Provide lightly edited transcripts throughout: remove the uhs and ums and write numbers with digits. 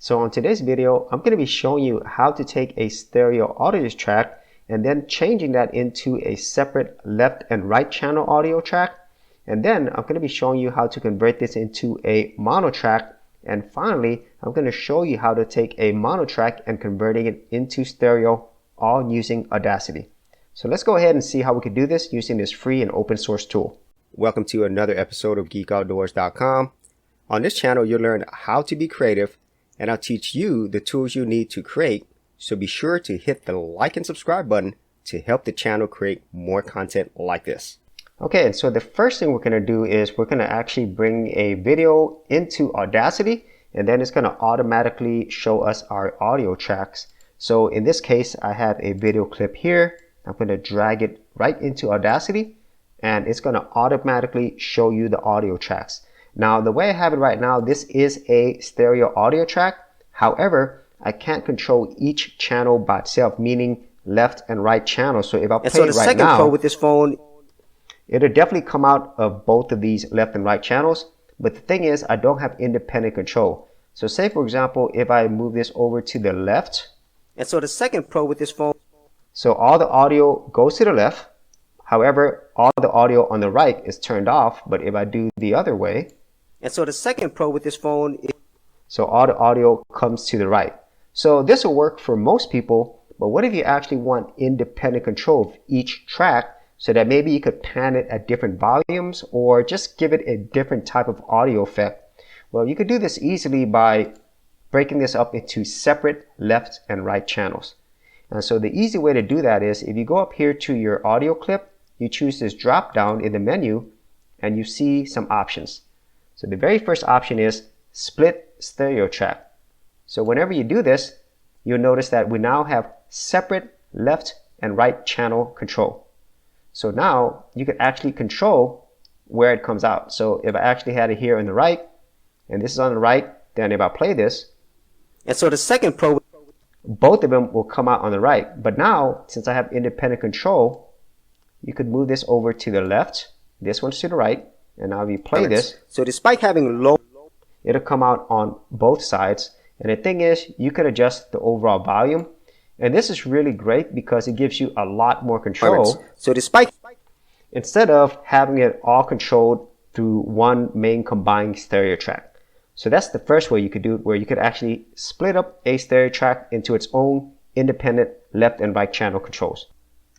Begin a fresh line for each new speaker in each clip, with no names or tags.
So on today's video, I'm going to be showing you how to take a stereo audio track and then changing that into a separate left and right channel audio track. And then I'm going to be showing you how to convert this into a mono track. And finally, I'm going to show you how to take a mono track and converting it into stereo, all using Audacity. So let's go ahead and see how we can do this using this free and open source tool. Welcome to another episode of geekoutdoors.com. On this channel, you'll learn how to be creative, and I'll teach you the tools you need to create. So be sure to hit the like and subscribe button to help the channel create more content like this. Okay, and so the first thing we're going to do is we're going to actually bring a video into Audacity, and then it's going to automatically show us our audio tracks. So in this case, I have a video clip here. I'm going to drag it right into Audacity, and it's going to automatically show you the audio tracks. Now, the way I have it right now, this is a stereo audio track. However, I can't control each channel by itself, meaning left and right channel. So if I play it right now, with this phone, it'll definitely come out of both of these left and right channels. But the thing is, I don't have independent control. So say, for example, if I move this over to the left. And so the second pro with this phone. So all the audio goes to the left. However, all the audio on the right is turned off. But if I do the other way. And so the second pro with this phone is. So all the audio comes to the right. So this will work for most people. But what if you actually want independent control of each track? So that maybe you could pan it at different volumes or just give it a different type of audio effect. Well, you could do this easily by breaking this up into separate left and right channels. And so the easy way to do that is if you go up here to your audio clip, you choose this drop down in the menu and you see some options. So the very first option is split stereo track. So whenever you do this, you'll notice that we now have separate left and right channel control. So now you can actually control where it comes out. So if I actually had it here on the right, and this is on the right, then if I play this, and so the second pro, both of them will come out on the right. But now, since I have independent control, you could move this over to the left, this one's to the right, and now if you play this, so despite having low, it'll come out on both sides. And the thing is, you can adjust the overall volume. And this is really great because it gives you a lot more control. So despite, instead of having it all controlled through one main combined stereo track. So that's the first way you could do it, where you could actually split up a stereo track into its own independent left and right channel controls.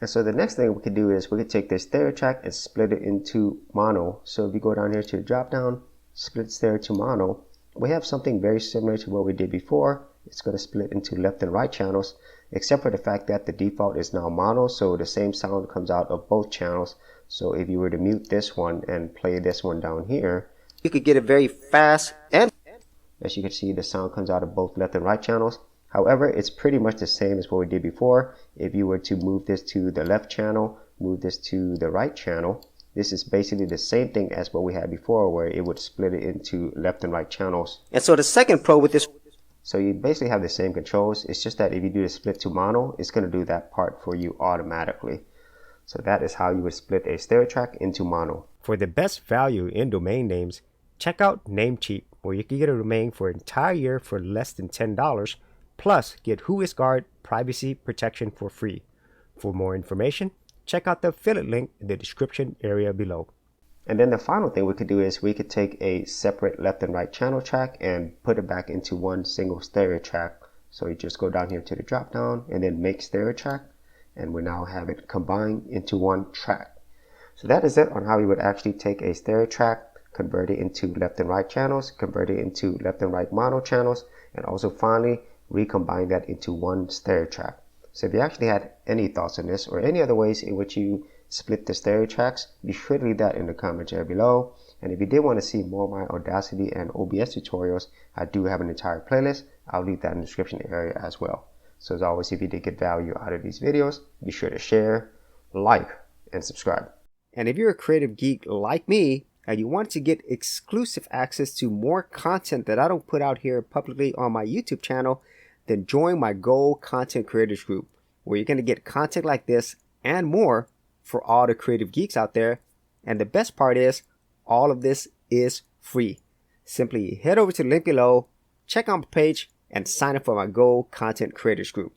And so the next thing we could do is we could take this stereo track and split it into mono. So if you go down here to the drop down, split stereo to mono, we have something very similar to what we did before. It's going to split into left and right channels, except for the fact that the default is now mono, so the same sound comes out of both channels. So if you were to mute this one and play this one down here, you could get it very fast, and as you can see, the sound comes out of both left and right channels. However, it's pretty much the same as what we did before. If you were to move this to the left channel, move this to the right channel, this is basically the same thing as what we had before, where it would split it into left and right channels. And so the second pro with this, so you basically have the same controls. It's just that if you do the split to mono, it's going to do that part for you automatically. So that is how you would split a stereo track into mono. For the best value in domain names, check out Namecheap, where you can get a domain for an entire year for less than $10, plus get WhoisGuard privacy protection for free. For more information, check out the affiliate link in the description area below. And then the final thing we could do is we could take a separate left and right channel track and put it back into one single stereo track. So you just go down here to the drop down and then make stereo track, and we now have it combined into one track. So that is it on how you would actually take a stereo track, convert it into left and right channels, convert it into left and right mono channels, and also finally recombine that into one stereo track. So if you actually had any thoughts on this or any other ways in which you split the stereo tracks, be sure to leave that in the comments area below. And if you did want to see more of my Audacity and OBS tutorials, I do have an entire playlist. I'll leave that in the description area as well. So as always, if you did get value out of these videos, be sure to share, like, and subscribe. And if you're a creative geek like me, and you want to get exclusive access to more content that I don't put out here publicly on my YouTube channel, then join my Gold Content Creators group, where you're going to get content like this and more for all the creative geeks out there. And the best part is, all of this is free. Simply head over to the link below, check out my page, and sign up for my Go Content Creators group.